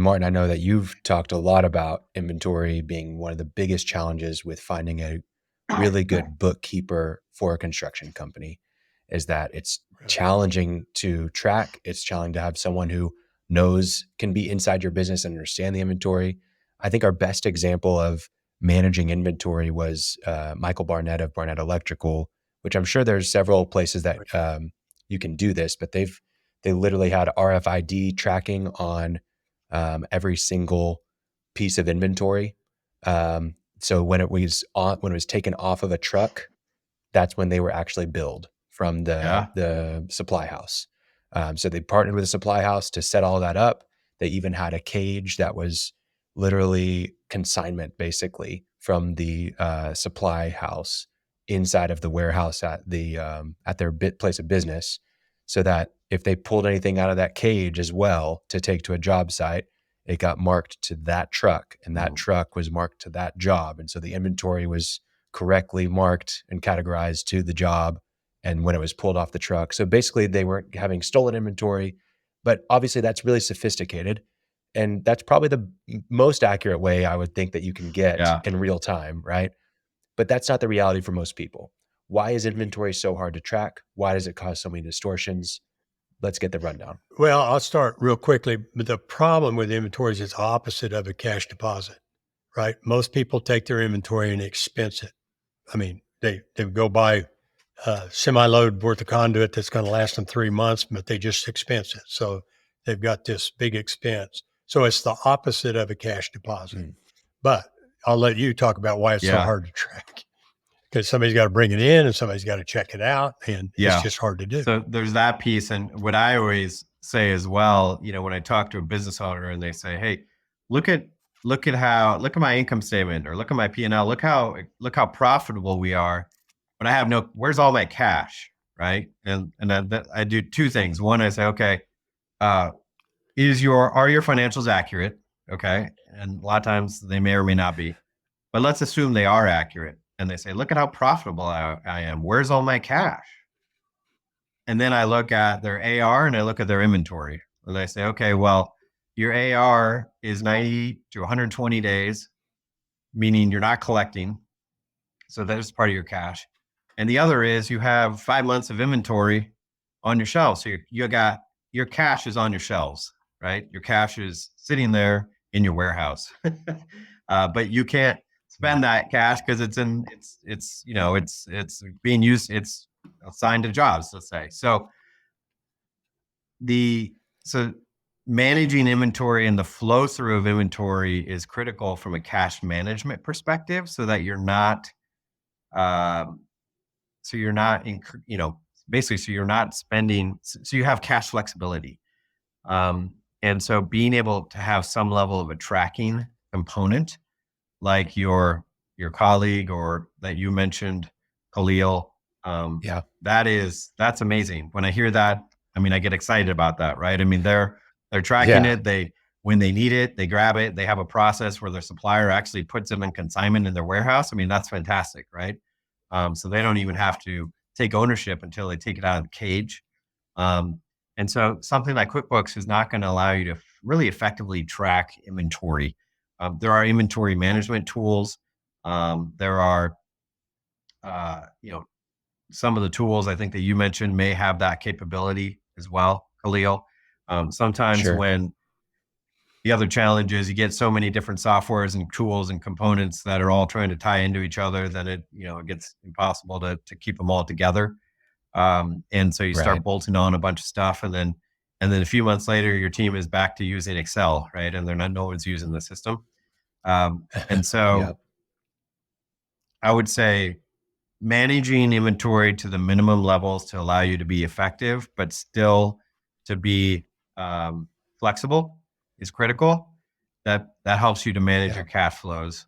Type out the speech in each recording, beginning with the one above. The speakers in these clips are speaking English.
Martin, I know that you've talked a lot about inventory being one of the biggest challenges with finding a really good bookkeeper for a construction company, is that it's Right. challenging to track. It's challenging to have someone who can be inside your business and understand the inventory. I think our best example of managing inventory was Michael Barnett of Barnett Electrical, which I'm sure there's several places that you can do this, but they literally had RFID tracking on every single piece of inventory. So when it was taken off of a truck, that's when they were actually billed from Yeah. the supply house. So they partnered with a supply house to set all that up. They even had a cage that was literally consignment, basically, from the supply house inside of the warehouse at their place of business, so that if they pulled anything out of that cage as well to take to a job site, it got marked to that truck, and that Mm. truck was marked to that job, and so the inventory was correctly marked and categorized to the job and when it was pulled off the truck. So basically they weren't having stolen inventory, but obviously that's really sophisticated. And that's probably the most accurate way I would think that you can get Yeah. in real time, right? But that's not the reality for most people. Why is inventory so hard to track? Why does it cause so many distortions? Let's get the rundown. Well, I'll start real quickly. But the problem with inventories is opposite of a cash deposit, right? Most people take their inventory and expense it. I mean, they go buy a semi-load worth of conduit that's going to last them 3 months, but they just expense it. So they've got this big expense. So it's the opposite of a cash deposit. Mm. But I'll let you talk about why it's so Yeah. hard to track, because somebody's got to bring it in and somebody's got to check it out, and it's Yeah. just hard to do. So there's that piece. And what I always say as well, when I talk to a business owner and they say, hey, look at look at my income statement, or look at my P&L, look how profitable we are. But I have where's all my cash? Right. And I do two things. One, I say, okay, uh, are your financials accurate? Okay. And a lot of times they may or may not be, but let's assume they are accurate. And they say, look at how profitable I am. Where's all my cash? And then I look at their AR and I look at their inventory. And I say, okay, well, your AR is 90 to 120 days, meaning you're not collecting. So that is part of your cash. And the other is you have 5 months of inventory on your shelves. So you got your cash is on your shelves, right? Your cash is sitting there in your warehouse, but you can't spend that cash because it's being used. It's assigned to jobs, let's say. So managing inventory and the flow through of inventory is critical from a cash management perspective, so that you're not um, so you're not basically, so you're not spending, so you have cash flexibility. And so being able to have some level of a tracking component, like your colleague or that you mentioned, Khalil, Yeah. that's amazing. When I hear that, I mean, I get excited about that, right? I mean, they're tracking Yeah. it. When they need it, they grab it. They have a process where their supplier actually puts them in consignment in their warehouse. I mean, that's fantastic, right? So they don't even have to take ownership until they take it out of the cage. Um, and so something like QuickBooks is not going to allow you to really effectively track inventory. There are inventory management tools. There are, some of the tools I think that you mentioned may have that capability as well, Khalil. Sometimes Sure. when the other challenge is you get so many different softwares and tools and components that are all trying to tie into each other that it gets impossible to keep them all together. And so you Right. start bolting on a bunch of stuff, and then a few months later, your team is back to using Excel, right? And no one's using the system. And Yep. so I would say managing inventory to the minimum levels to allow you to be effective, but still to be flexible is critical. That helps you to manage Yeah. your cash flows.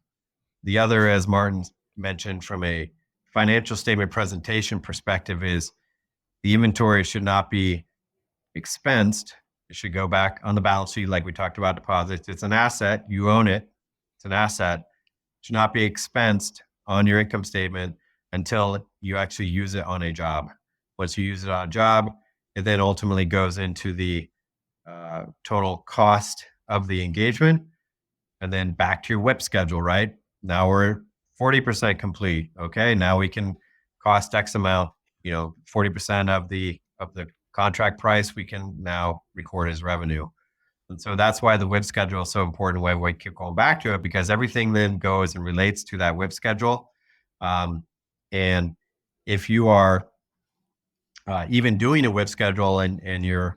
The other, as Martin mentioned, from a financial statement presentation perspective, is the inventory should not be expensed. It should go back on the balance sheet, like we talked about deposits. It's an asset. You own it. It's an asset. It should not be expensed on your income statement until you actually use it on a job. Once you use it on a job, it then ultimately goes into the total cost of the engagement, and then back to your WIP schedule, right? Now we're 40% complete. Okay, now we can cost X amount, 40% of the contract price we can now record as revenue. And so that's why the WIP schedule is so important, why we keep going back to it, because everything then goes and relates to that WIP schedule. And if you are even doing a WIP schedule and you're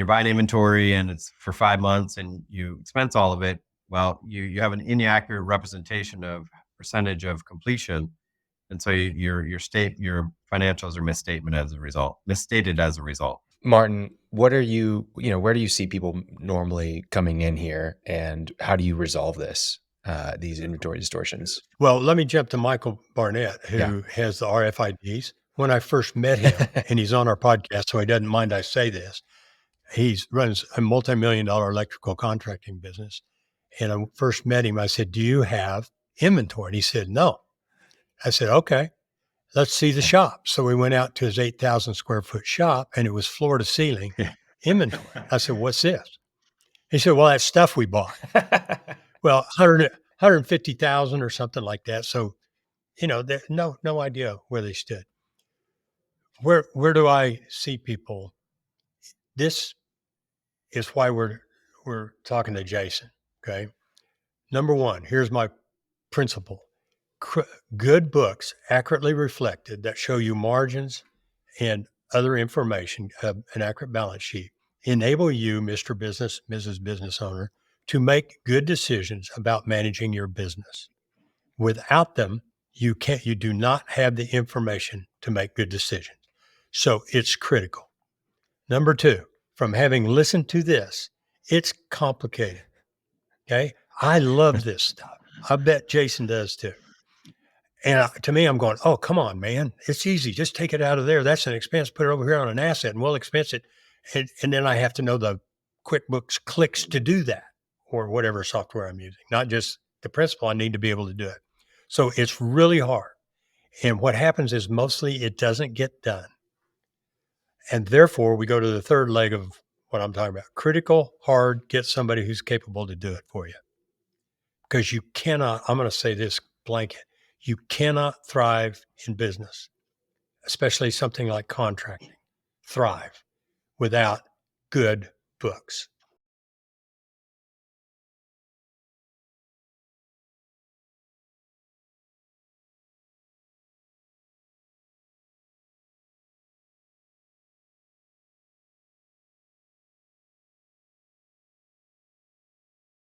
buying inventory and it's for 5 months and you expense all of it, well, you have an inaccurate representation of percentage of completion. And so your financials are misstated as a result. Martin, where do you see people normally coming in here, and how do you resolve these inventory distortions? Well, let me jump to Michael Barnett, who has the RFIDs. When I first met him, and he's on our podcast, so he doesn't mind I say this, he runs a multi-million-dollar electrical contracting business. And I first met him, I said, "Do you have inventory?" And he said, "No." I said, "Okay, let's see the shop." So we went out to his 8,000 square foot shop, and it was floor to ceiling inventory. I said, "What's this?" He said, "Well, that's stuff we bought." Well, 150,000 or something like that. So, no idea where they stood. Where do I see people? This is why we're talking to Jason. Okay. Number one, here's my principle. Good books accurately reflected that show you margins and other information, an accurate balance sheet, enable you, Mr. Business, Mrs. Business Owner, to make good decisions about managing your business. Without them, you do not have the information to make good decisions. So it's critical. Number two, from having listened to this, it's complicated. Okay. I love this stuff. I bet Jason does too. And to me, I'm going, "Oh, come on, man. It's easy. Just take it out of there. That's an expense. Put it over here on an asset and we'll expense it." And then I have to know the QuickBooks clicks to do that, or whatever software I'm using, not just the principle. I need to be able to do it. So it's really hard. And what happens is mostly it doesn't get done. And therefore, we go to the third leg of what I'm talking about. Critical, hard, get somebody who's capable to do it for you. Because you cannot, I'm going to say this blanket, you cannot thrive in business, especially something like contracting, thrive without good books.